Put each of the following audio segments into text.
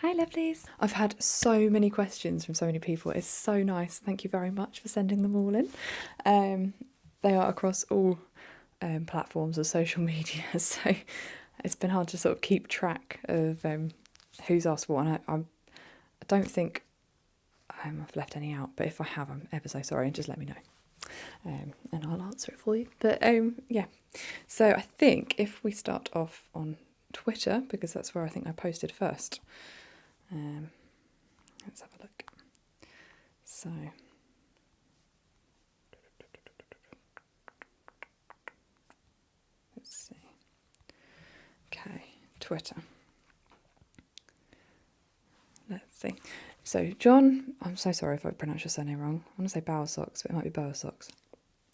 Hi, lovelies. I've had so many questions from so many people. It's so nice. Thank you very much for sending them all in. They are across all platforms of social media, so it's been hard to sort of keep track of who's asked what. And I don't think I've left any out, but if I have, I'm ever so sorry, and just let me know. And I'll answer it for you. But yeah, so I think if we start off on Twitter, because that's where I think I posted first. Let's have a look. So, let's see. Okay, Twitter. Let's see. So, John, I'm so sorry if I pronounce your surname wrong. I want to say Bowersocks, but it might be Bowersocks.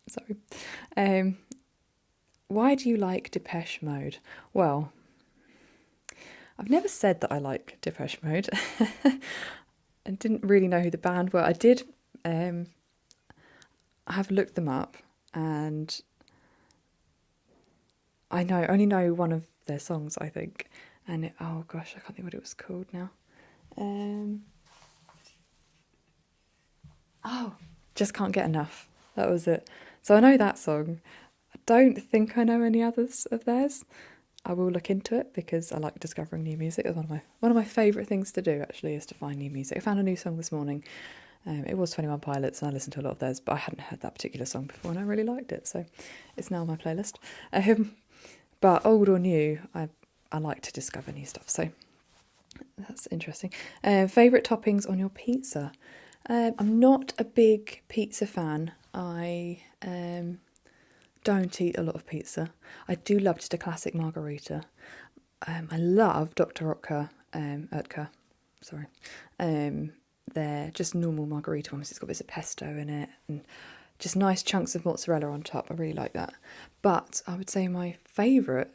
Sorry. Why do you like Depeche Mode? Well, I've never said that I like Depeche Mode. I didn't really know who the band were. I did I have looked them up, and I only know one of their songs, I think. And oh gosh, I can't think what it was called now. Just Can't Get Enough. That was it. So I know that song. I don't think I know any others of theirs. I will look into it because I like discovering new music. It's one of my favourite things to do, actually, is to find new music. I found a new song this morning. It was 21 Pilots, and I listened to a lot of theirs, but I hadn't heard that particular song before, and I really liked it, so it's now on my playlist. But old or new, I like to discover new stuff, so that's interesting. Favourite toppings on your pizza? I'm not a big pizza fan. I don't eat a lot of pizza. I do love just a classic margherita. I love Dr. Oetker, sorry. They're just normal margherita ones. It's got bits of pesto in it and just nice chunks of mozzarella on top. I really like that. But I would say my favourite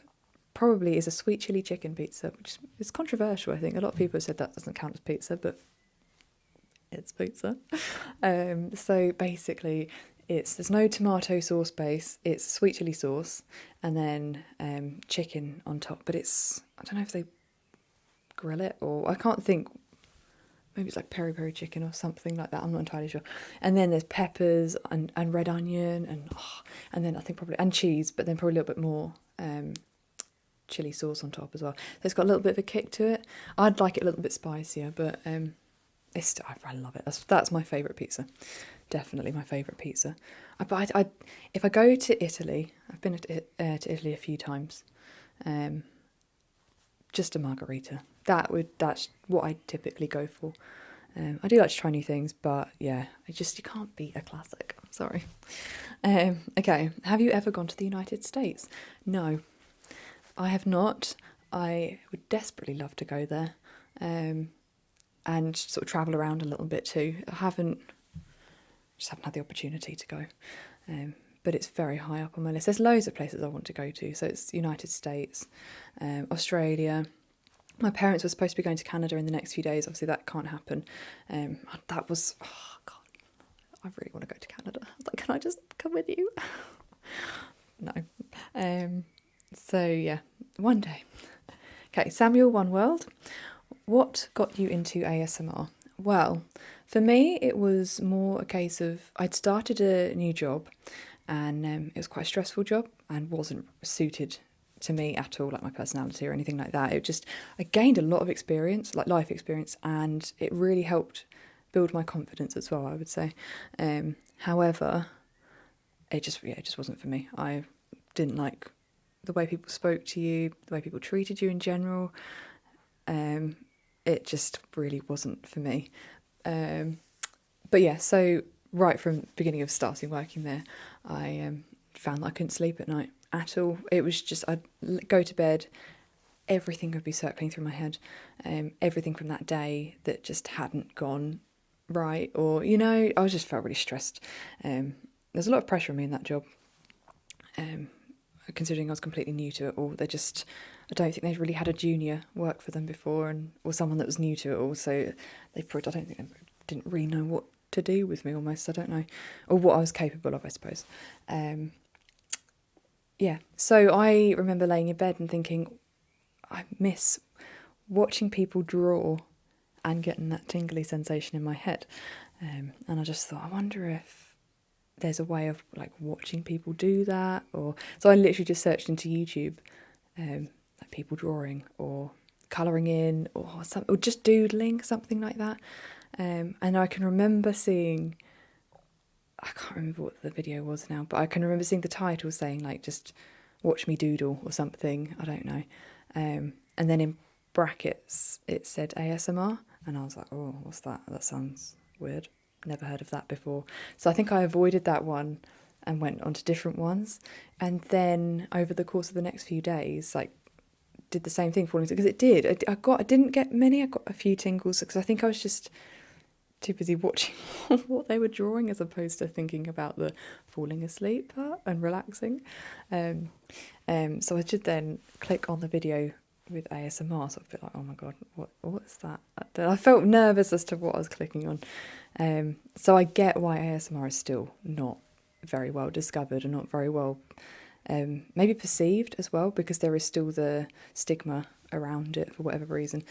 probably is a sweet chili chicken pizza, which is controversial, I think. A lot of people have said that doesn't count as pizza, but it's pizza. So basically, there's no tomato sauce base, it's sweet chili sauce, and then chicken on top. But I don't know if they grill it, or I can't think. Maybe it's like peri-peri chicken or something like that. I'm not entirely sure. And then there's peppers and red onion and then I think probably and cheese, but then probably a little bit more chili sauce on top as well. So it's got a little bit of a kick to it. I'd like it a little bit spicier, but I love it. That's my favourite pizza. Definitely my favourite pizza. But if I go to Italy, I've been to Italy a few times. Just a margherita. That's what I typically go for. I do like to try new things, but yeah, you can't beat a classic. I'm sorry. Okay, have you ever gone to the United States? No, I have not. I would desperately love to go there, and sort of travel around a little bit too. I haven't had the opportunity to go. But it's very high up on my list. There's loads of places I want to go to. So it's the United States, Australia. My parents were supposed to be going to Canada in the next few days. Obviously, that can't happen. God, I really want to go to Canada. I was like, can I just come with you? No. So yeah, one day. Okay, Samuel One World. What got you into ASMR? Well, for me, it was more a case of I'd started a new job, and it was quite a stressful job and wasn't suited to me at all, like my personality or anything like that. I gained a lot of experience, like life experience, and it really helped build my confidence as well, I would say. However, it just wasn't for me. I didn't like the way people spoke to you, the way people treated you in general. It just really wasn't for me. But yeah, so right from the beginning of starting working there, I found that I couldn't sleep at night at all. It was just, I'd go to bed, everything would be circling through my head, everything from that day that just hadn't gone right, or, I just felt really stressed. There's a lot of pressure on me in that job, considering I was completely new to it all. I don't think they'd really had a junior work for them before, or someone that was new to it all, so I don't think they didn't really know what to do with me almost, I don't know, or what I was capable of, I suppose. Yeah, so I remember laying in bed and thinking, I miss watching people draw and getting that tingly sensation in my head. And I just thought, I wonder if there's a way of like watching people do that, or so I literally just searched into YouTube, like people drawing or colouring in or something, or just doodling, something like that. And I can remember seeing, I can't remember what the video was now, but I can remember seeing the title saying like just watch me doodle or something, I don't know. And then in brackets it said ASMR, and I was like, oh, what's that? That sounds weird. Never heard of that before. So I think I avoided that one and went on to different ones. And then over the course of the next few days, like did the same thing, falling, because it did. I didn't get many. I got a few tingles because I think I was just too busy watching what they were drawing as opposed to thinking about the falling asleep part and relaxing. So I should then click on the video with ASMR, so I'd be like, oh my god, what's that? I felt nervous as to what I was clicking on. So I get why ASMR is still not very well discovered and not very well maybe perceived as well, because there is still the stigma around it for whatever reason.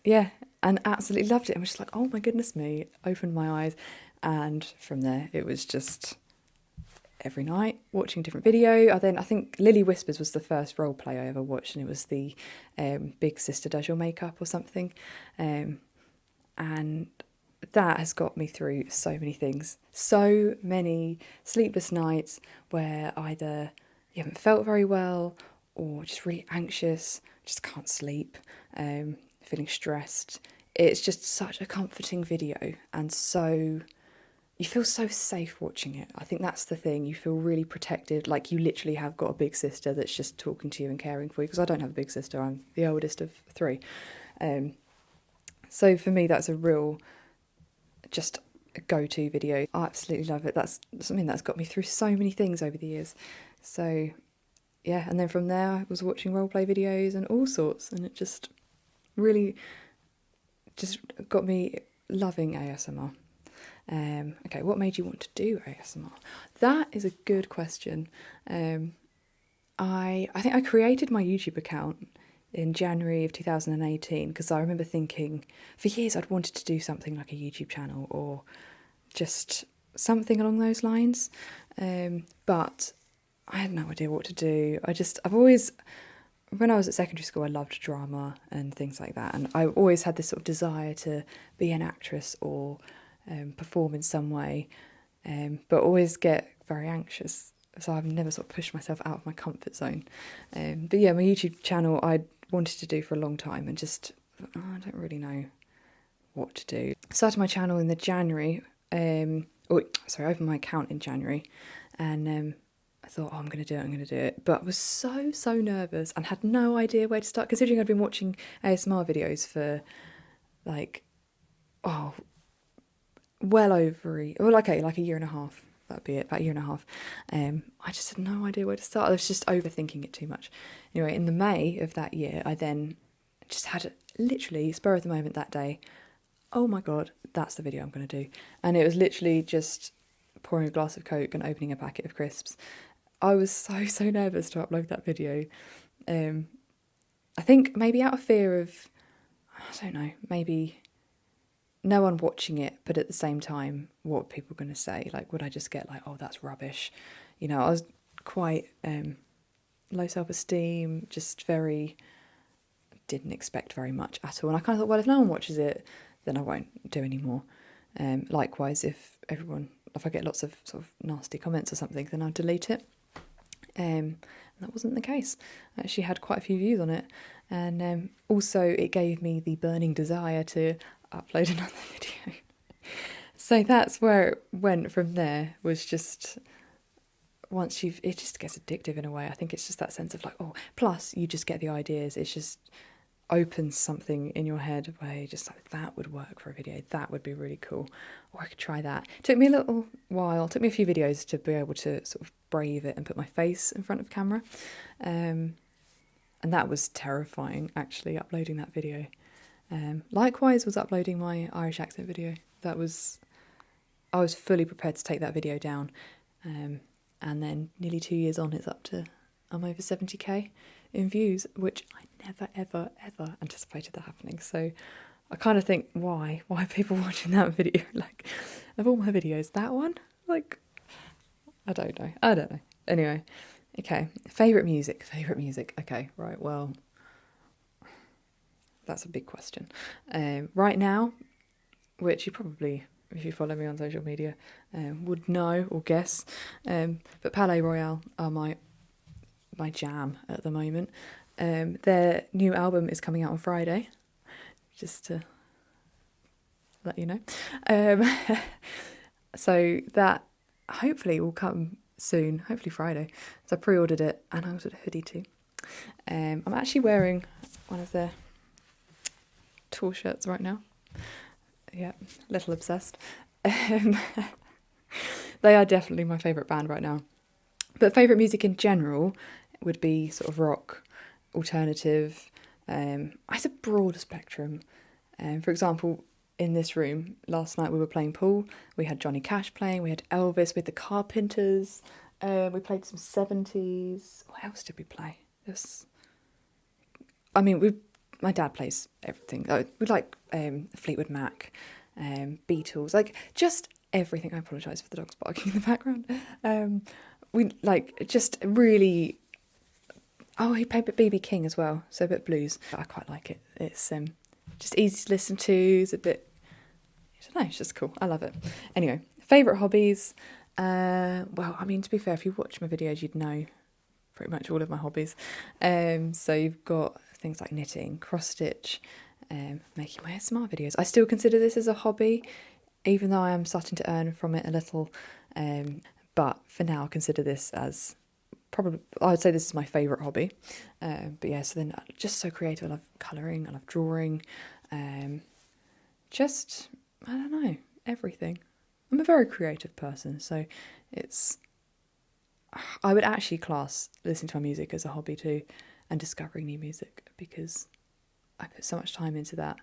Yeah, and absolutely loved it. I was just like, oh my goodness me, opened my eyes, and from there it was just every night watching a different video. I think Lily Whispers was the first role play I ever watched, and it was the Big Sister Does Your Makeup or something, and that has got me through so many things, so many sleepless nights where either you haven't felt very well or just really anxious, just can't sleep, feeling stressed. It's just such a comforting video, and so you feel so safe watching it. I think that's the thing. You feel really protected, like you literally have got a big sister that's just talking to you and caring for you, because I don't have a big sister, I'm the oldest of three. So for me, that's a real just a go-to video. I absolutely love it. That's something that's got me through so many things over the years. So yeah, and then from there I was watching roleplay videos and all sorts, and it just really just got me loving ASMR. Okay, what made you want to do ASMR? That is a good question. I think I created my YouTube account in January of 2018 because I remember thinking for years I'd wanted to do something like a YouTube channel or just something along those lines, but I had no idea what to do. I've always, when I was at secondary school, I loved drama and things like that, and I always had this sort of desire to be an actress or perform in some way, but always get very anxious, so I've never sort of pushed myself out of my comfort zone. But yeah, my YouTube channel I wanted to do for a long time, and just I don't really know what to do. Started my channel in the January, I opened my account in January, and I thought, I'm going to do it, but I was so nervous and had no idea where to start, considering I'd been watching ASMR videos for like, well over like a year and a half. That'd be it, about a year and a half. I just had no idea where to start. I was just overthinking it too much. Anyway, in the May of that year, I then just had literally spur of the moment that day, oh my god, that's the video I'm going to do. And it was literally just pouring a glass of Coke and opening a packet of crisps. I was so nervous to upload that video. I think maybe out of fear of, I don't know, maybe no one watching it, but at the same time, what are people going to say? Like, would I just get like, oh, that's rubbish? You know, I was quite low self-esteem, just didn't expect very much at all. And I kind of thought, well, if no one watches it, then I won't do any more. Likewise, if I get lots of sort of nasty comments or something, then I'll delete it. And that wasn't the case. I actually had quite a few views on it. And also it gave me the burning desire to upload another video. So that's where it went from there, was just it just gets addictive in a way. I think it's just that sense of like, oh, plus you just get the ideas. It's just opens something in your head where you're just like, that would work for a video. That would be really cool. Or I could try that. It took me a little while. It took me a few videos to be able to sort of brave it and put my face in front of camera. And that was terrifying, actually, uploading that video. Likewise was uploading my Irish accent video. I was fully prepared to take that video down. And then nearly 2 years on, I'm over 70k in views, which I never, ever, ever anticipated that happening. So I kind of think, why are people watching that video? Like, of all my videos, that one? Like, I don't know. Anyway, okay, favourite music. Okay, right, well, that's a big question. Right now, which you probably, if you follow me on social media, would know or guess, but Palais Royale are my jam at the moment. Their new album is coming out on Friday, just to let you know. So that hopefully will come soon, hopefully Friday. So I pre-ordered it, and I ordered a hoodie too. I'm actually wearing one of their tour shirts right now. Yeah, a little obsessed. They are definitely my favourite band right now. But favourite music in general would be sort of rock, alternative. It's a broad spectrum. For example, in this room last night we were playing pool. We had Johnny Cash playing. We had Elvis with the Carpenters. We played some 70s. What else did we play? My dad plays everything. We like Fleetwood Mac, Beatles, like just everything. I apologise for the dogs barking in the background. We like just really. Oh, he played BB King as well, so a bit blues. I quite like it. It's just easy to listen to. It's a bit, I don't know, it's just cool. I love it. Anyway, favourite hobbies. Well, I mean, to be fair, if you watch my videos, you'd know pretty much all of my hobbies. So you've got things like knitting, cross stitch, making my ASMR videos. I still consider this as a hobby, even though I am starting to earn from it a little. But for now, I consider this as probably, I would say this is my favourite hobby. But yeah, so then just so creative. I love colouring, I love drawing, just, I don't know, everything. I'm a very creative person, so I would actually class listening to my music as a hobby too, and discovering new music, because I put so much time into that.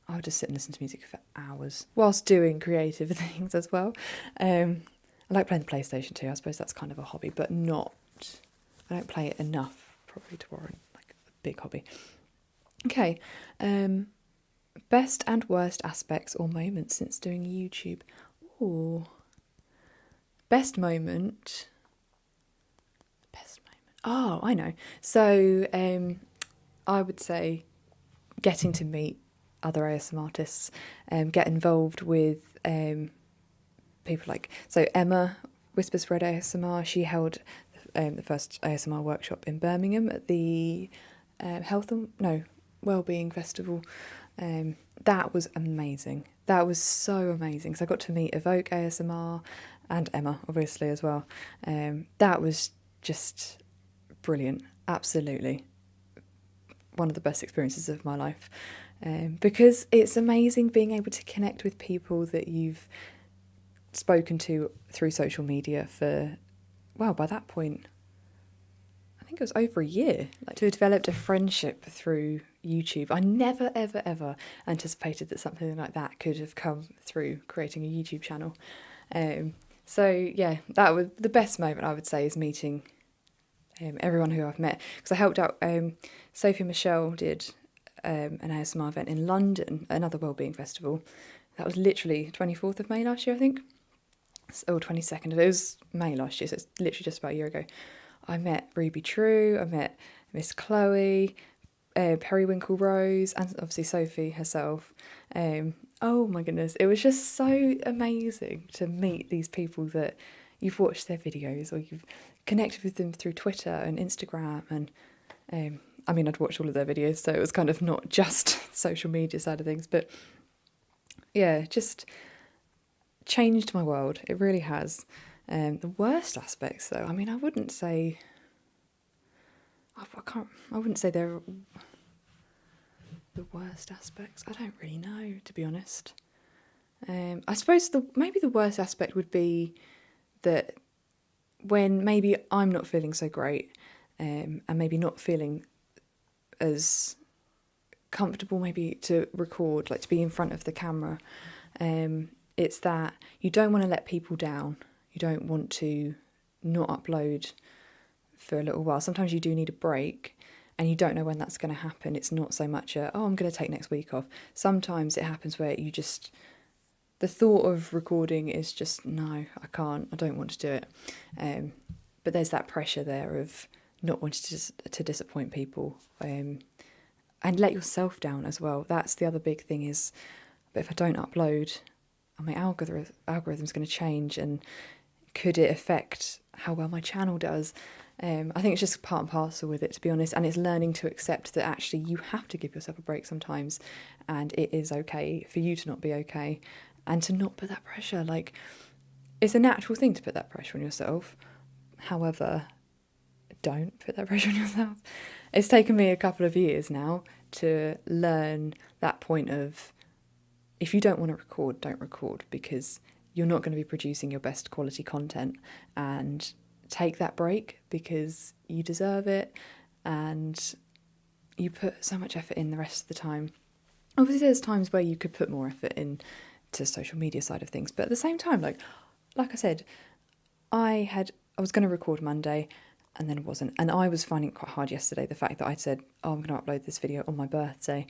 I would just sit and listen to music for hours whilst doing creative things as well. I like playing the PlayStation too. I suppose that's kind of a hobby, but not, I don't play it enough probably to warrant like a big hobby. Okay, best and worst aspects or moments since doing YouTube. Ooh, best moment. Oh, I know. So I would say getting to meet other ASMR artists, get involved with people like, so Emma, Whispers Red ASMR, she held the first ASMR workshop in Birmingham at the Wellbeing Festival. That was amazing. That was so amazing. So I got to meet Evoke ASMR and Emma, obviously, as well. That was just brilliant. Absolutely. One of the best experiences of my life. Because it's amazing being able to connect with people that you've spoken to through social media for, well, by that point, I think it was over a year. Like, to have developed a friendship through YouTube. I never, ever, ever anticipated that something like that could have come through creating a YouTube channel. So yeah, that was the best moment, I would say, is meeting everyone who I've met. Because I helped out, Sophie Michelle did an ASMR event in London, another wellbeing festival. That was literally 24th of May last year, I think. Or 22nd. It was May last year, so it's literally just about a year ago. I met Ruby True, I met Miss Chloe, Periwinkle Rose, and obviously Sophie herself. Oh my goodness, it was just so amazing to meet these people that you've watched their videos or you've connected with them through Twitter and Instagram. And I mean, I'd watched all of their videos, so it was kind of not just social media side of things, but yeah, just changed my world. It really has. The worst aspects, though, I mean, I wouldn't say they're the worst aspects. I don't really know, to be honest. I suppose maybe the worst aspect would be that when maybe I'm not feeling so great, and maybe not feeling as comfortable maybe to record, like to be in front of the camera, it's that you don't want to let people down. You don't want to not upload for a little while. Sometimes you do need a break, and you don't know when that's going to happen. It's not so much I'm going to take next week off. Sometimes it happens where the thought of recording is just, no, I can't, I don't want to do it. But there's that pressure there of not wanting to disappoint people, and let yourself down as well. That's the other big thing is, but if I don't upload, my algorithm's going to change, and could it affect how well my channel does? I think it's just part and parcel with it, to be honest, and it's learning to accept that actually you have to give yourself a break sometimes, and it is okay for you to not be okay, and to not put that pressure. Like, it's a natural thing to put that pressure on yourself. However, don't put that pressure on yourself. It's taken me a couple of years now to learn that point of, if you don't want to record, don't record, because you're not going to be producing your best quality content, and take that break because you deserve it, and you put so much effort in the rest of the time. Obviously there's times where you could put more effort in to social media side of things, but at the same time, like I said, I was going to record Monday and then it wasn't, and I was finding it quite hard yesterday, the fact that I'd said, I'm going to upload this video on my birthday,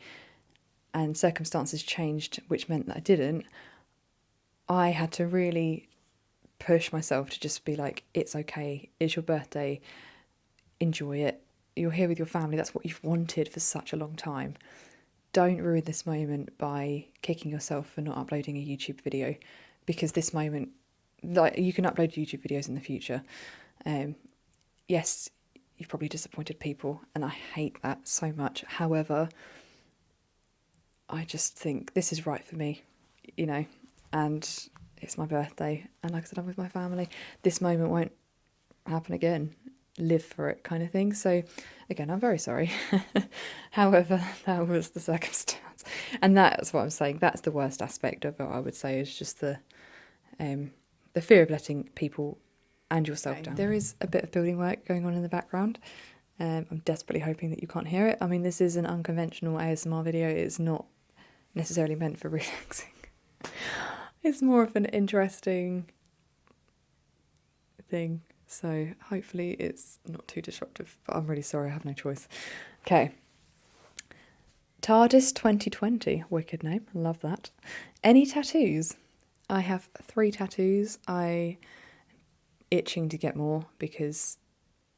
and circumstances changed which meant that I didn't. I had to really push myself to just be like, it's okay, it's your birthday, enjoy it, you're here with your family, that's what you've wanted for such a long time. Don't ruin this moment by kicking yourself for not uploading a YouTube video, because this moment, like, you can upload YouTube videos in the future. Yes, you've probably disappointed people, and I hate that so much. However, I just think this is right for me, and it's my birthday, and like I said, I'm with my family. This moment won't happen again. Live for it, kind of thing. So again, I'm very sorry. However, that was the circumstance, and that's what I'm saying. That's the worst aspect of it, I would say, is just the fear of letting people and yourself down. There is a bit of building work going on in the background. I'm desperately hoping that you can't hear it. I mean, this is an unconventional ASMR video. It's not necessarily meant for relaxing. It's more of an interesting thing. So hopefully it's not too disruptive, but I'm really sorry, I have no choice. Okay. TARDIS 2020, wicked name, love that. Any tattoos? I have 3 tattoos. I'm itching to get more because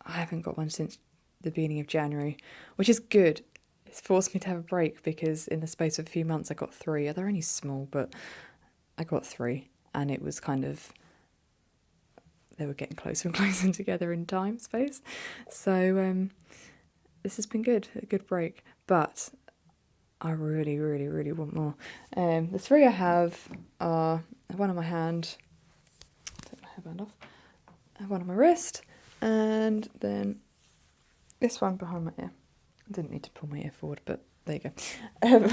I haven't got one since the beginning of January, which is good. It's forced me to have a break because in the space of a few months I got 3. They're only small, but I got 3, and it was kind of, they were getting closer and closer together in time space. So this has been good, a good break, but I really, really, really want more. The 3 I have are one on my hand, take my hairband off, one on my wrist, and then this one behind my ear. I didn't need to pull my ear forward, but there you go.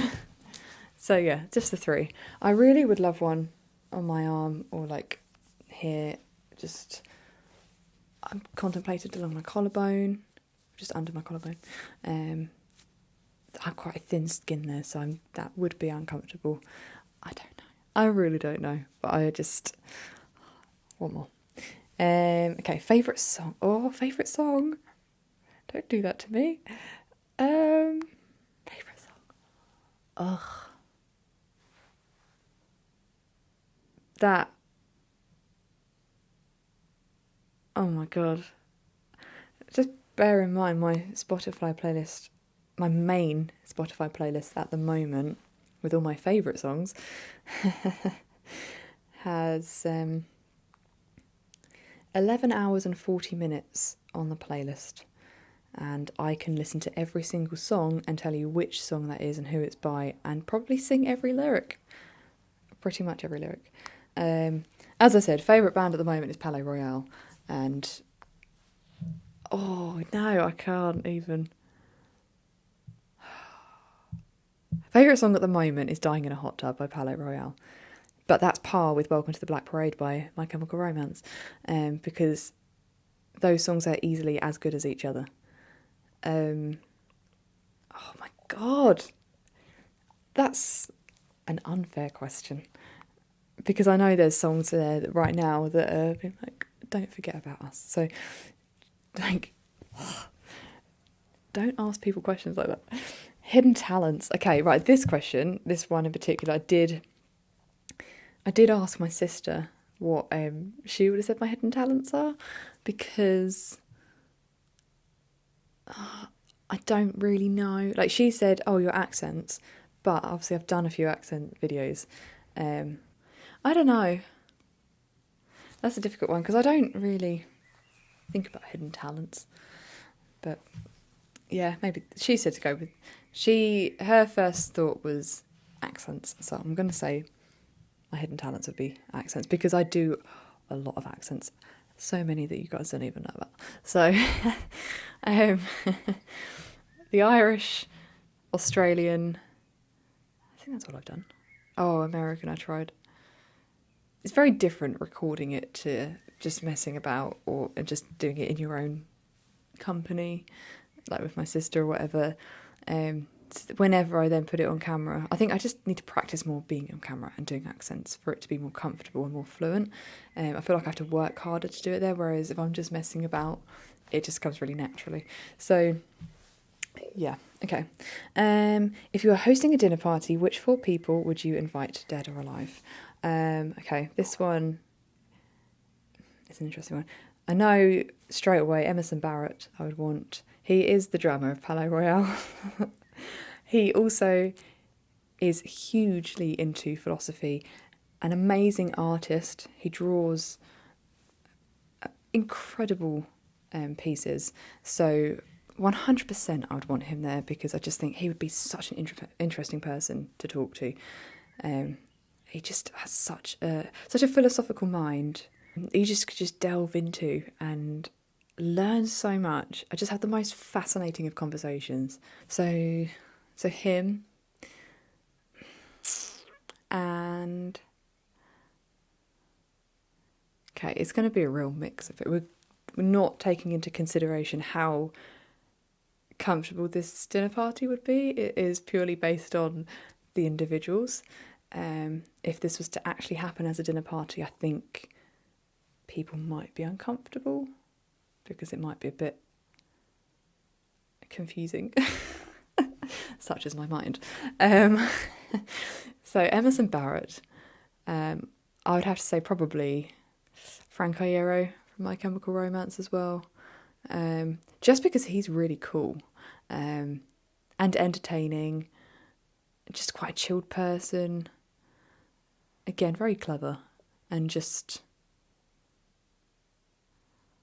So yeah, just the 3. I really would love one on my arm, or like here, just, I'm contemplated along my collarbone, just under my collarbone. I have quite a thin skin there, so that would be uncomfortable. I don't know. I really don't know, but I just want more. Okay, favourite song. Oh, favourite song. Don't do that to me. Favourite song. Ugh. That. Oh my god. Just bear in mind my Spotify playlist, my main Spotify playlist at the moment, with all my favourite songs, has 11 hours and 40 minutes on the playlist. And I can listen to every single song and tell you which song that is and who it's by, and probably sing every lyric. Pretty much every lyric. As I said, favourite band at the moment is Palais Royale. And oh no, I can't even. Favourite song at the moment is Dying in a Hot Tub by Palais Royale. But that's par with Welcome to the Black Parade by My Chemical Romance. Because those songs are easily as good as each other. Oh my god. That's an unfair question. Because I know there's songs there that right now that are like, don't forget about us. So, like, don't ask people questions like that. Hidden talents. Okay, right. This question, this one in particular, I did ask my sister what she would have said my hidden talents are, because I don't really know. Like, she said, "Oh, your accents," but obviously I've done a few accent videos. I don't know. That's a difficult one because I don't really think about hidden talents. But yeah, maybe she said to go with. Her first thought was accents, so I'm going to say my hidden talents would be accents, because I do a lot of accents, so many that you guys don't even know about. So, the Irish, Australian. I think that's what I've done. Oh, American, I tried. It's very different recording it to just messing about or just doing it in your own company, like with my sister or whatever. Whenever I then put it on camera, I think I just need to practice more being on camera and doing accents for it to be more comfortable and more fluent. I feel like I have to work harder to do it there, whereas if I'm just messing about, it just comes really naturally. So, yeah, okay. If you were hosting a dinner party, which 4 people would you invite, dead or alive? Okay, this one is an interesting one. I know straight away Emerson Barrett I would want. He is the drummer of Palais Royale. He also is hugely into philosophy, an amazing artist. He draws incredible pieces. So 100% I would want him there, because I just think he would be such an interesting person to talk to. He just has such a philosophical mind. You just could just delve into and learn so much. I just had the most fascinating of conversations. So him, and okay, it's going to be a real mix of it. We're not taking into consideration how comfortable this dinner party would be. It is purely based on the individuals. If this was to actually happen as a dinner party, I think people might be uncomfortable because it might be a bit confusing. Such is my mind. So Emerson Barrett, I would have to say probably Frank Iero from My Chemical Romance as well, just because he's really cool and entertaining, just quite a chilled person. Again, very clever, and just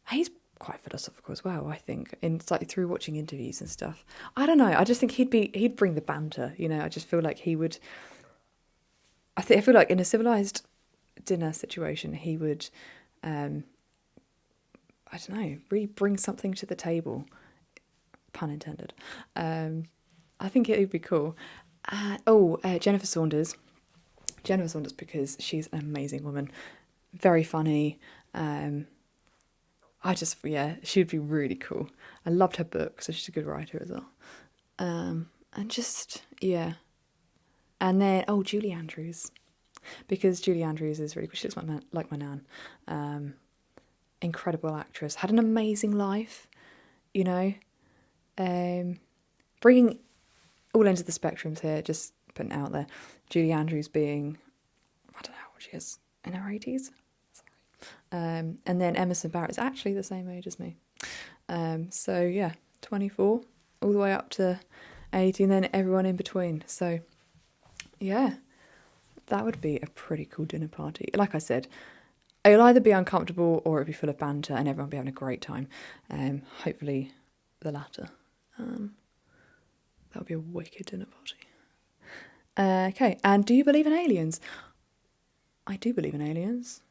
he's quite philosophical as well, I think, it's like through watching interviews and stuff. I don't know, I just think he'd bring the banter, I just feel like he would. I feel like in a civilized dinner situation he would I don't know, really bring something to the table, pun intended. I think it would be cool. Jennifer Saunders, because she's an amazing woman, very funny. She would be really cool. I loved her book, so she's a good writer as well. And then Julie Andrews, because Julie Andrews is really cool. She looks like my nan. Incredible actress, had an amazing life, bringing all ends of the spectrums here, just putting it out there. Julie Andrews being, I don't know what she is, in her 80s. And then Emerson Barrett is actually the same age as me. 24 all the way up to 80, and then everyone in between. So yeah, that would be a pretty cool dinner party. Like I said, it'll either be uncomfortable or it'll be full of banter and everyone will be having a great time. Hopefully the latter. That would be a wicked dinner party. Okay, and do you believe in aliens? I do believe in aliens.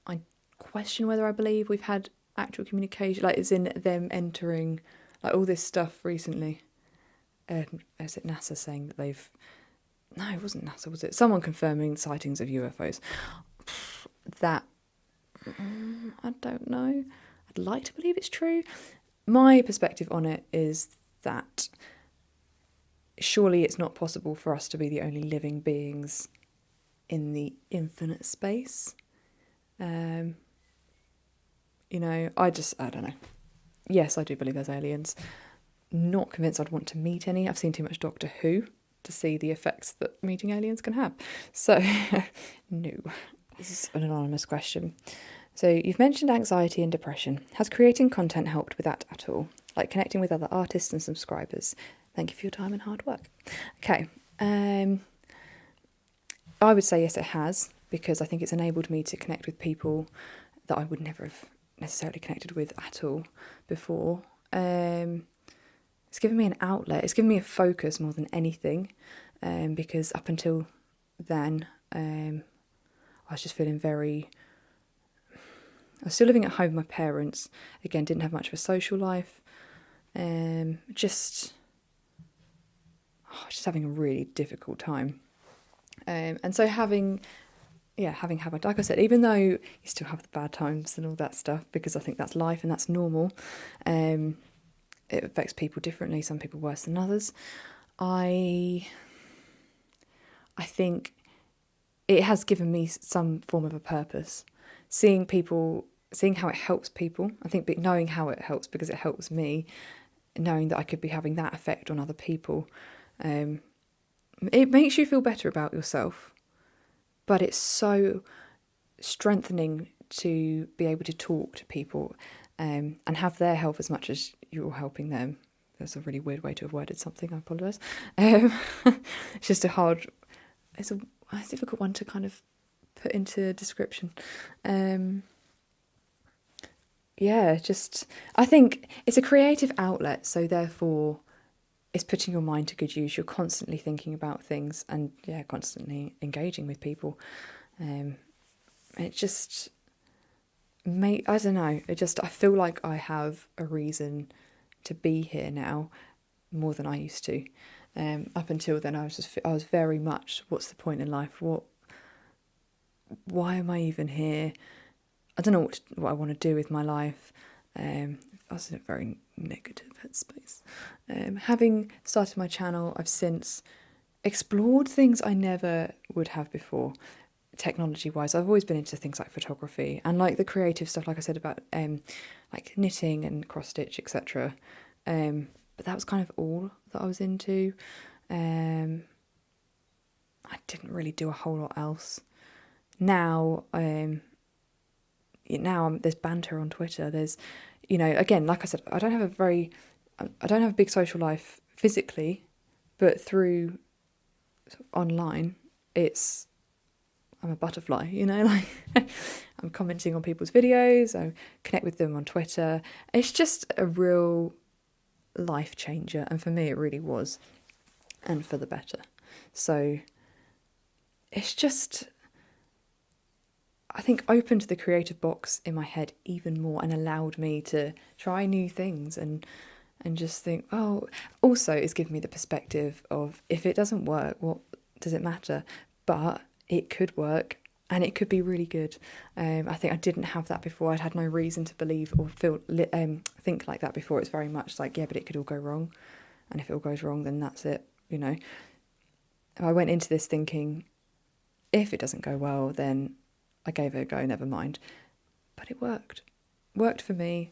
I question whether I believe we've had actual communication, like as in them entering, like all this stuff recently. Is it NASA saying that they've... No, it wasn't NASA, was it? Someone confirming sightings of UFOs. That... I don't know. I'd like to believe it's true. My perspective on it is that surely it's not possible for us to be the only living beings in the infinite space. I don't know. Yes, I do believe there's aliens. not convinced I'd want to meet any. I've seen too much Doctor Who to see the effects that meeting aliens can have. So, no. This is an anonymous question. So, you've mentioned anxiety and depression. Has creating content helped with that at all? Like connecting with other artists and subscribers? Thank you for your time and hard work. Okay. I would say yes, it has, because I think it's enabled me to connect with people that I would never have necessarily connected with at all before. It's given me an outlet. It's given me a focus more than anything, because up until then, I was just feeling I was still living at home with my parents. Again, didn't have much of a social life. Just having a really difficult time. And so having had, like I said, even though you still have the bad times and all that stuff, because I think that's life and that's normal, it affects people differently, some people worse than others. I think it has given me some form of a purpose. Seeing how it helps people, I think knowing how it helps, because it helps me, knowing that I could be having that effect on other people, it makes you feel better about yourself, but it's so strengthening to be able to talk to people and have their help as much as you're helping them. That's a really weird way to have worded something, I apologise. It's just it's a difficult one to kind of put into description. I think it's a creative outlet, so therefore it's putting your mind to good use. You're constantly thinking about things and constantly engaging with people. It just I don't know. I feel like I have a reason to be here now more than I used to. Up until then, I was very much, what's the point in life? Why am I even here? I don't know what I want to do with my life. I was in a very negative headspace. Having started my channel, I've since explored things I never would have before. Technology-wise, I've always been into things like photography and like the creative stuff, like I said, about like knitting and cross-stitch, etc. But that was kind of all that I was into. I didn't really do a whole lot else. Now, there's banter on Twitter. There's, again, like I said, I don't have a big social life physically, but through online, I'm a butterfly, like I'm commenting on people's videos, I connect with them on Twitter. It's just a real life changer, and for me it really was, and for the better. So it's just, I think, opened the creative box in my head even more and allowed me to try new things and just think, also it's given me the perspective of, if it doesn't work, what does it matter? But it could work and it could be really good. I think I didn't have that before. I'd had no reason to believe or think like that before. It's very much like, but it could all go wrong. And if it all goes wrong, then that's it, I went into this thinking, if it doesn't go well, then I gave it a go, never mind. But it worked. Worked for me.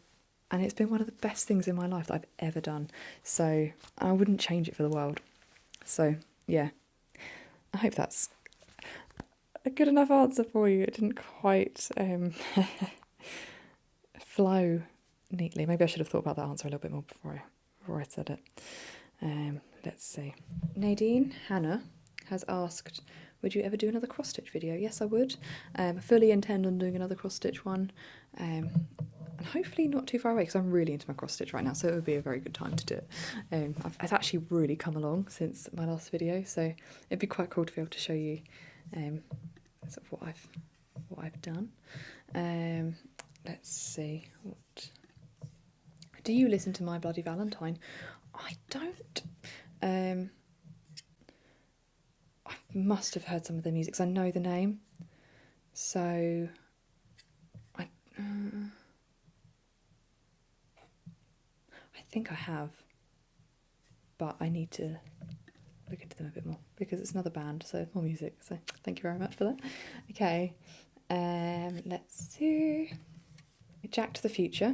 And it's been one of the best things in my life that I've ever done. So I wouldn't change it for the world. So, yeah. I hope that's a good enough answer for you. It didn't quite flow neatly. Maybe I should have thought about that answer a little bit more before I said it. Let's see. Nadine Hannah has asked, would you ever do another cross-stitch video? Yes, I would. I fully intend on doing another cross-stitch one. And hopefully not too far away, because I'm really into my cross-stitch right now, so it would be a very good time to do it. I've actually really come along since my last video, so it'd be quite cool to be able to show you sort of what I've done. Let's see. Do you listen to My Bloody Valentine? I don't. I must have heard some of their music, because I know the name. So I think I have, but I need to look into them a bit more, because it's another band, so more music. So thank you very much for that. Okay, let's see. Jack to the Future.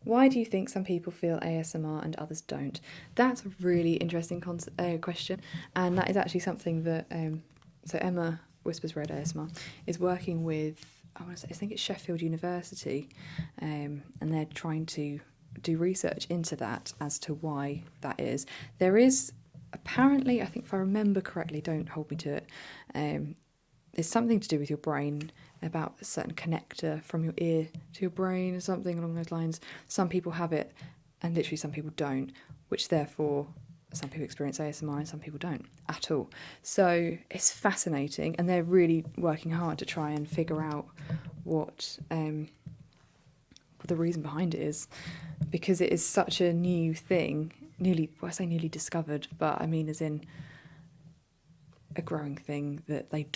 Why do you think some people feel ASMR and others don't? That's a really interesting question, and that is actually something that so Emma Whispers Red ASMR is working with. I think it's Sheffield University, and they're trying to do research into that as to why that is. There is apparently, I think if I remember correctly, don't hold me to it, it's something to do with your brain, about a certain connector from your ear to your brain or something along those lines. Some people have it and literally some people don't, which therefore some people experience ASMR and some people don't at all. So it's fascinating, and they're really working hard to try and figure out what the reason behind it is, because it is such a new thing, I say newly discovered, but I mean as in a growing thing that they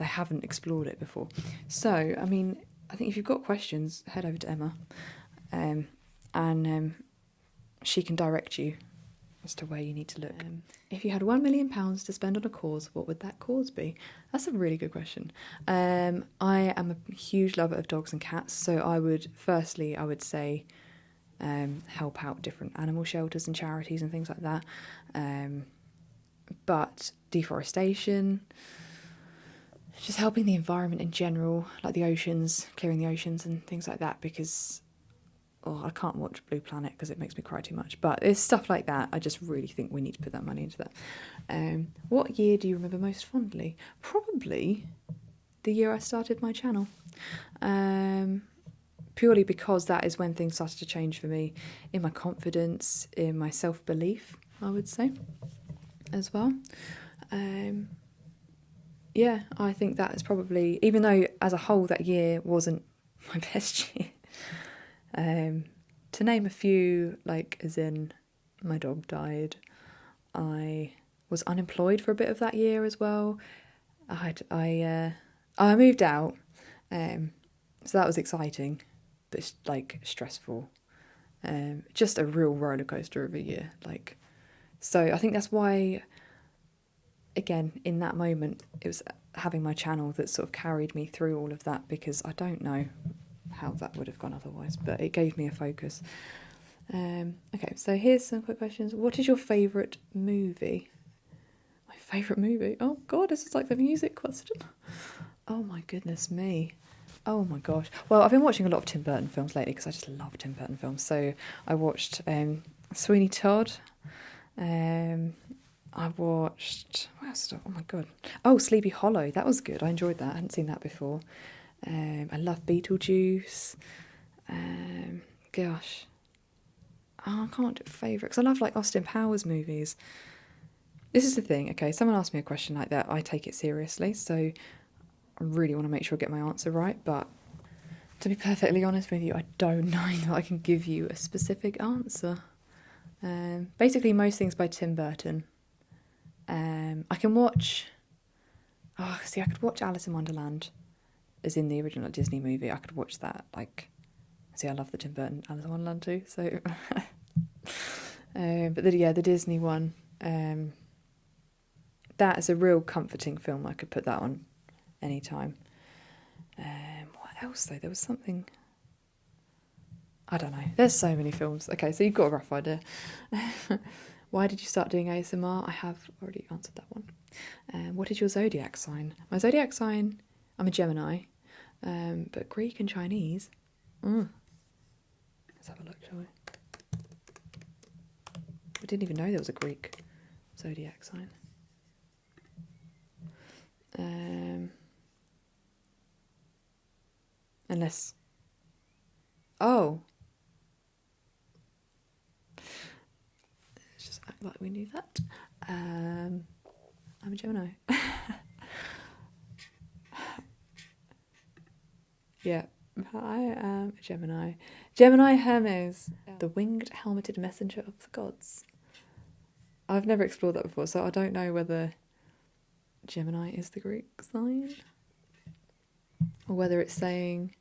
haven't explored it before. So, I mean, I think if you've got questions, head over to Emma, and she can direct you as to where you need to look. If you had £1 million to spend on a cause, what would that cause be? That's a really good question. I am a huge lover of dogs and cats, so I would say help out different animal shelters and charities and things like that. But deforestation, just helping the environment in general, like the oceans, clearing the oceans and things like that, because I can't watch Blue Planet because it makes me cry too much. But it's stuff like that. I just really think we need to put that money into that. What year do you remember most fondly? Probably the year I started my channel. Purely because that is when things started to change for me in my confidence, in my self-belief, I would say, as well. Yeah, I think that is probably, even though as a whole that year wasn't my best year. To name a few, like as in my dog died, I was unemployed for a bit of that year as well. I moved out, so that was exciting, but it's like stressful. Just a real roller coaster of a year. So I think that's why, again, in that moment, it was having my channel that sort of carried me through all of that, because I don't know how that would have gone otherwise, but it gave me a focus. Okay, so here's some quick questions. What is your favourite movie? My favourite movie? Oh God, this is like the music question. Oh my goodness me. Oh my gosh. Well, I've been watching a lot of Tim Burton films lately because I just love Tim Burton films. So I watched Sweeney Todd. I watched, what else? Oh my God. Oh, Sleepy Hollow. That was good. I enjoyed that. I hadn't seen that before. I love Beetlejuice. Gosh. Oh, I can't do a favourite, because I love like Austin Powers movies. This is the thing, okay, someone asked me a question like that, I take it seriously, so I really want to make sure I get my answer right, but to be perfectly honest with you, I don't know that I can give you a specific answer. Basically, most things by Tim Burton. I can watch, I could watch Alice in Wonderland, as in the original Disney movie. I could watch that, I love the Tim Burton Alice in Wonderland too, so but the Disney one, that is a real comforting film. I could put that on anytime. What else though? There was something, I don't know, there's so many films. Okay, so you've got a rough idea. Why did you start doing ASMR? I have already answered that one. What is your zodiac sign? My zodiac sign, I'm a Gemini, but Greek and Chinese. Let's have a look, shall we? I didn't even know there was a Greek zodiac sign. Unless... Oh! Let's just act like we knew that. I'm a Gemini. Yeah. I am a Gemini. Gemini Hermes, the winged helmeted messenger of the gods. I've never explored that before, so I don't know whether Gemini is the Greek sign, or whether it's saying...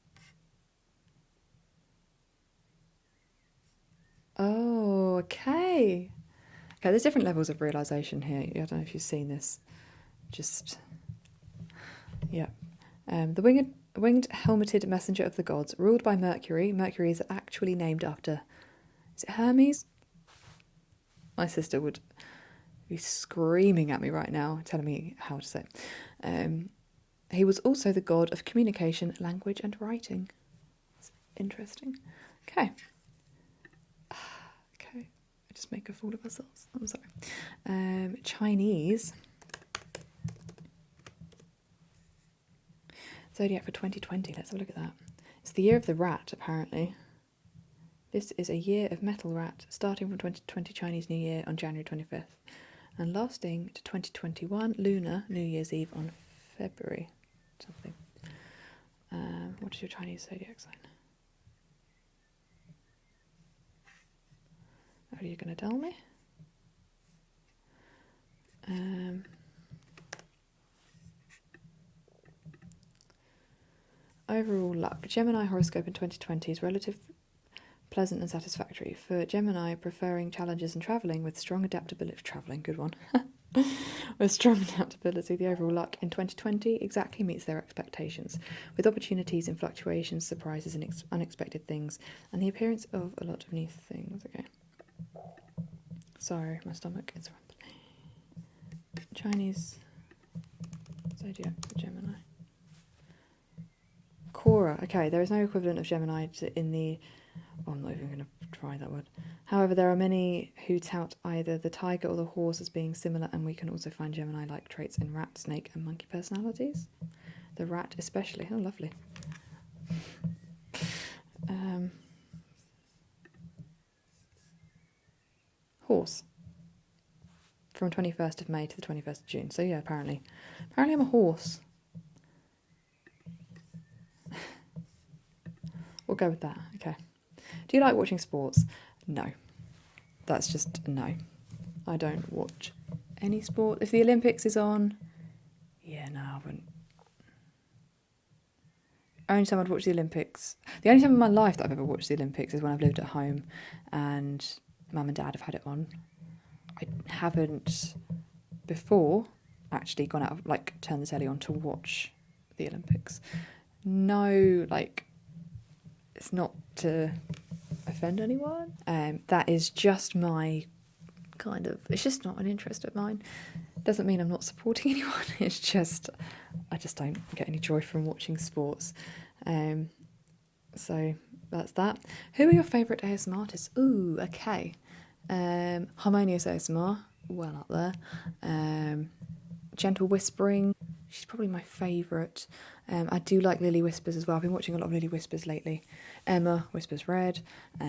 Oh, okay. Okay, there's different levels of realisation here. I don't know if you've seen this. Just... Yeah. The winged helmeted messenger of the gods, ruled by Mercury. Mercury is actually named after, is it Hermes? My sister would be screaming at me right now, telling me how to say it. He was also the god of communication, language, and writing. It's interesting. Okay. Okay. I just make a fool of ourselves. I'm sorry. Chinese. Zodiac for 2020. Let's have a look at that. It's the year of the rat, apparently. This is a year of metal rat, starting from 2020 Chinese New Year on January 25th, and lasting to 2021 Lunar New Year's Eve on February something. What is your Chinese zodiac sign? Are you going to tell me? Overall luck. Gemini horoscope in 2020 is relative, pleasant and satisfactory. For Gemini, preferring challenges and travelling with strong adaptability. Travelling, good one. With strong adaptability, the overall luck in 2020 exactly meets their expectations, with opportunities in fluctuations, surprises and unexpected things, and the appearance of a lot of new things. Okay. Sorry, my stomach is rumbling. Chinese zodiac for Gemini. Quora. Okay, there is no equivalent of Gemini in the... Oh, I'm not even going to try that word. However, there are many who tout either the tiger or the horse as being similar, and we can also find Gemini-like traits in rat, snake, and monkey personalities. The rat especially. Oh, lovely. Horse. From 21st of May to the 21st of June. So yeah, apparently I'm a horse. We'll go with that. Okay. Do you like watching sports? No. That's just a no. I don't watch any sport. If the Olympics is on, yeah, no, I wouldn't. Only time I'd watch the Olympics, the only time in my life that I've ever watched the Olympics is when I've lived at home and Mum and Dad have had it on. I haven't before actually gone out, like, turned the telly on to watch the Olympics. No, like, it's not to offend anyone. That is just my kind of, it's just not an interest of mine. Doesn't mean I'm not supporting anyone. It's just, I just don't get any joy from watching sports. So that's that. Who are your favourite ASMR artists? Ooh, okay. Harmonious ASMR, well up there. Gentle Whispering, she's probably my favourite. I do like Lily Whispers as well. I've been watching a lot of Lily Whispers lately. Emma Whispers Red. Oh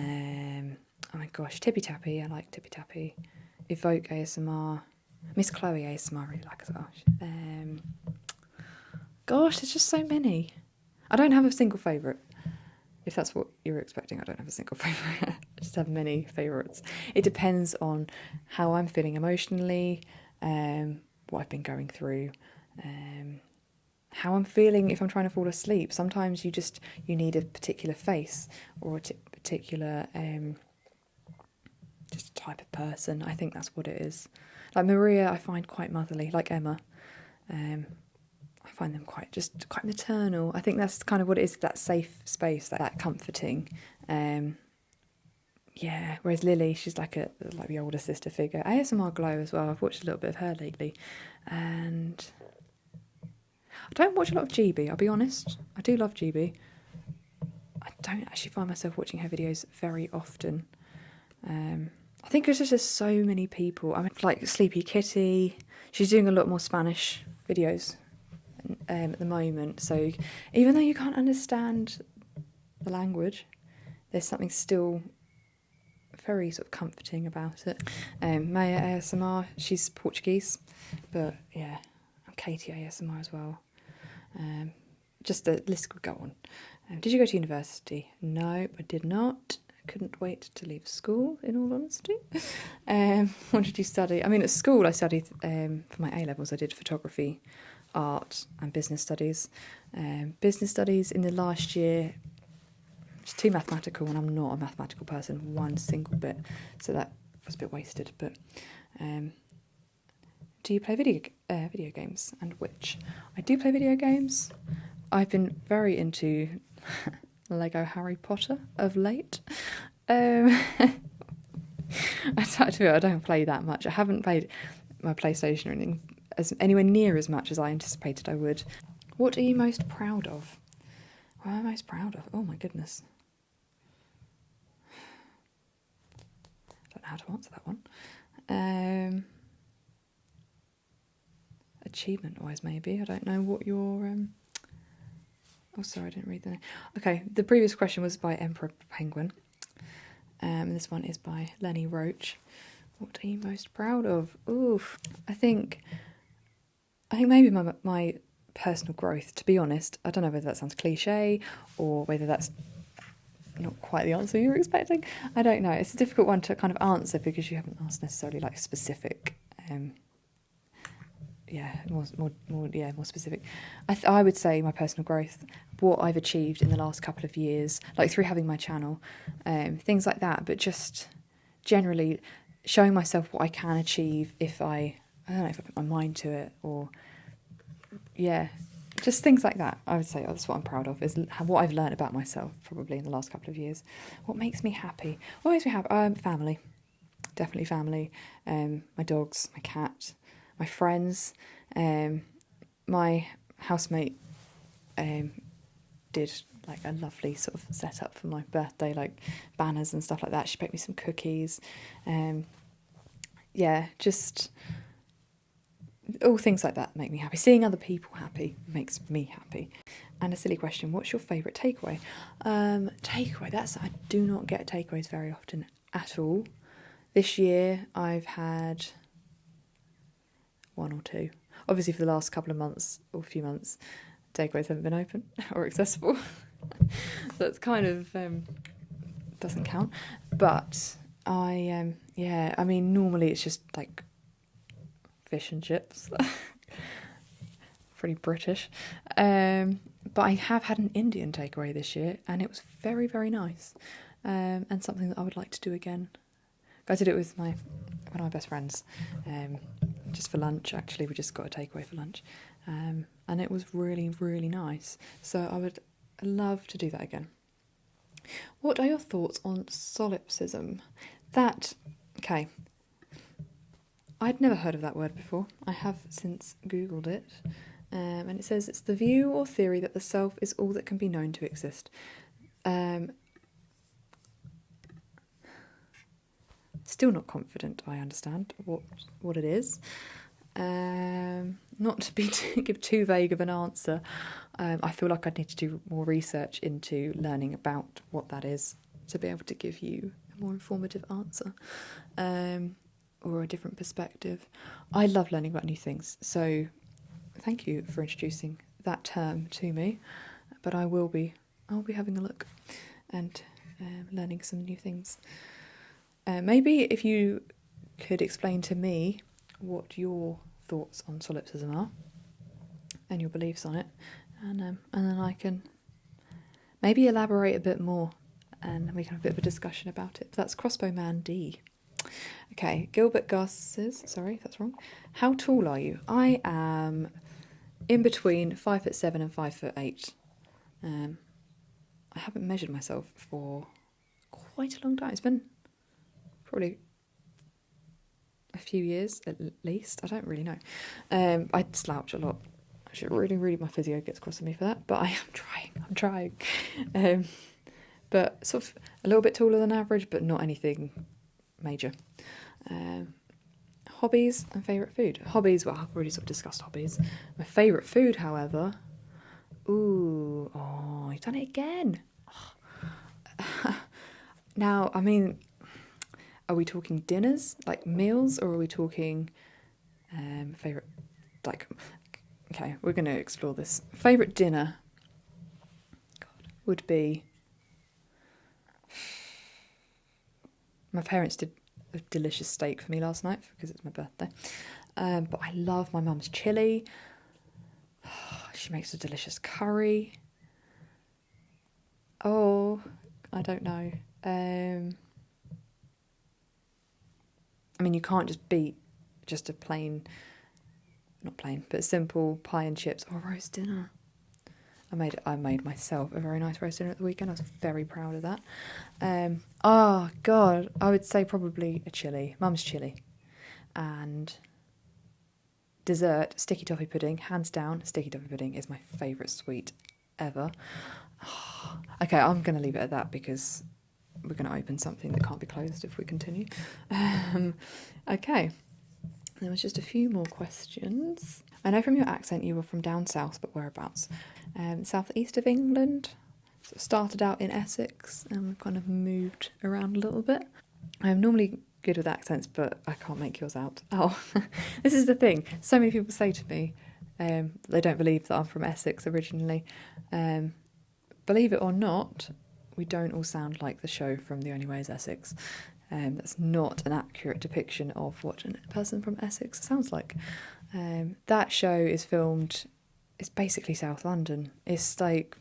my gosh, Tippy Tappy, I like Tippy Tappy. Evoke ASMR. Miss Chloe ASMR, I really like as well. Gosh, there's just so many. I don't have a single favourite. If that's what you were expecting, I don't have a single favourite. I just have many favourites. It depends on how I'm feeling emotionally, what I've been going through, how I'm feeling if I'm trying to fall asleep. Sometimes you need a particular face or a particular just type of person. I think that's what it is. Like Maria, I find quite motherly. Like Emma, I find them quite maternal. I think that's kind of what it is, that safe space, that comforting. Yeah, whereas Lily, she's like the older sister figure. ASMR Glow as well. I've watched a little bit of her lately. And I don't watch a lot of GB, I'll be honest. I do love GB. I don't actually find myself watching her videos very often. I think there's just so many people. I mean, like Sleepy Kitty. She's doing a lot more Spanish videos at the moment. So even though you can't understand the language, there's something still very sort of comforting about it. Maya ASMR, she's Portuguese, but yeah, I'm Katie ASMR as well. Just the list could go on. Did you go to university? No, I did not. I couldn't wait to leave school, in all honesty. What did you study? I mean, at school I studied, for my A-levels, I did photography, art and business studies. Business studies in the last year, it's too mathematical, and I'm not a mathematical person one single bit, so that was a bit wasted. But do you play video games, and which? I do play video games. I've been very into Lego Harry Potter of late. Um, I don't play that much. I haven't played my PlayStation or anything anywhere near as much as I anticipated I would. What are you most proud of? What am I most proud of? Oh my goodness. I don't know how to answer that one. Achievement-wise, maybe. I don't know what your... Oh, sorry, I didn't read the name. Okay, the previous question was by Emperor Penguin. And this one is by Lenny Roach. What are you most proud of? Oof. I think maybe my personal growth, to be honest. I don't know whether that sounds cliche or whether that's not quite the answer you were expecting. I don't know. It's a difficult one to kind of answer because you haven't asked necessarily like specific. More specific. I would say my personal growth, what I've achieved in the last couple of years, like through having my channel, things like that. But just generally showing myself what I can achieve if I don't know, if I put my mind to it, or just things like that. I would say that's what I'm proud of, is what I've learned about myself probably in the last couple of years. What makes me happy? What makes me happy? Family, definitely family. My dogs, my cat, my friends. My housemate did like a lovely sort of setup for my birthday, like banners and stuff like that. She baked me some cookies. Just all things like that make me happy. Seeing other people happy makes me happy. And a silly question, what's your favourite takeaway? I do not get takeaways very often at all. This year I've had one or two. Obviously for the last couple of months or few months, takeaways haven't been open or accessible. So it's kind of doesn't count. But normally it's just like fish and chips. Pretty British. But I have had an Indian takeaway this year and it was very, very nice. And something that I would like to do again. I did it with one of my best friends, just for lunch. Actually, we just got a takeaway for lunch, and it was really, really nice. So I would love to do that again. What are your thoughts on solipsism? Okay. I'd never heard of that word before. I have since Googled it, and it says it's the view or theory that the self is all that can be known to exist. Still not confident I understand what it is. Not to give too vague of an answer. I feel like I'd need to do more research into learning about what that is to be able to give you a more informative answer, or a different perspective. I love learning about new things, so thank you for introducing that term to me. But I'll be having a look and learning some new things. Maybe if you could explain to me what your thoughts on solipsism are and your beliefs on it, and then I can maybe elaborate a bit more and we can have a bit of a discussion about it. That's Crossbowman D. Okay, Gilbert Gus says, sorry if that's wrong. How tall are you? I am in between 5'7" and 5'8". I haven't measured myself for quite a long time. It's been probably a few years at least. I don't really know. I slouch a lot. I should really, my physio gets cross at me for that, but I am trying. But sort of a little bit taller than average, but not anything major. Hobbies and favourite food. Hobbies, well, I've already sort of discussed hobbies. My favourite food, however, you've done it again. Now, I mean, are we talking dinners, like meals, or are we talking favourite, like, okay, we're going to explore this. Favourite dinner would be, my parents did a delicious steak for me last night because it's my birthday. But I love my mum's chilli. She makes a delicious curry. Oh, I don't know. I mean, you can't just beat just a plain, not plain, but simple pie and chips or roast dinner. I made myself a very nice roast dinner at the weekend. I was very proud of that. Oh God, I would say probably a chili, mum's chili, and dessert, sticky toffee pudding. Hands down, sticky toffee pudding is my favourite sweet ever. Okay, I'm going to leave it at that because we're going to open something that can't be closed if we continue. Okay, there was just a few more questions. I know from your accent you were from down south, but whereabouts? South east of England. So started out in Essex and we've kind of moved around a little bit. I'm normally good with accents, but I can't make yours out. Oh, this is the thing. So many people say to me, they don't believe that I'm from Essex originally. Believe it or not, we don't all sound like the show from The Only Way is Essex. That's not an accurate depiction of what a person from Essex sounds like. That show is filmed, it's basically South London. It's like,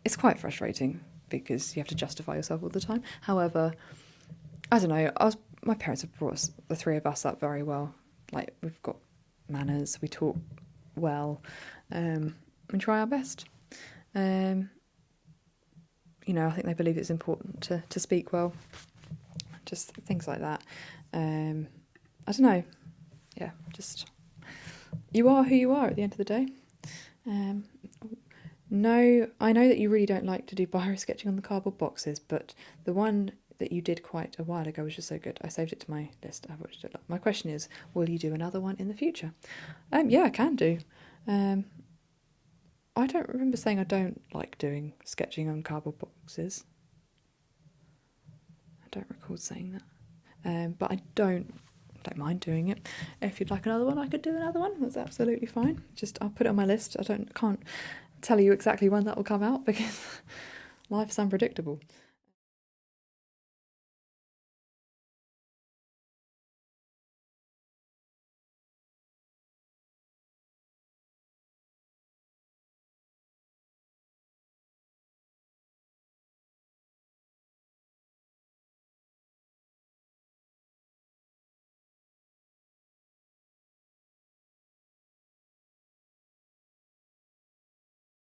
it's quite frustrating because you have to justify yourself all the time. However, I don't know, my parents have brought us, the three of us, up very well. Like, we've got manners, we talk well, we try our best. You know, I think they believe it's important to speak well, just things like that. I don't know, yeah, just, you are who you are at the end of the day. No, I know that you really don't like to do bio sketching on the cardboard boxes, but the one that you did quite a while ago was just so good. I saved it to my list. I've watched it. My question is, will you do another one in the future? Yeah, I can do. I don't remember saying I don't like doing sketching on cardboard boxes. I don't recall saying that. But I don't mind doing it. If you'd like another one, I could do another one. That's absolutely fine. Just I'll put it on my list. Can't tell you exactly when that will come out because life's unpredictable.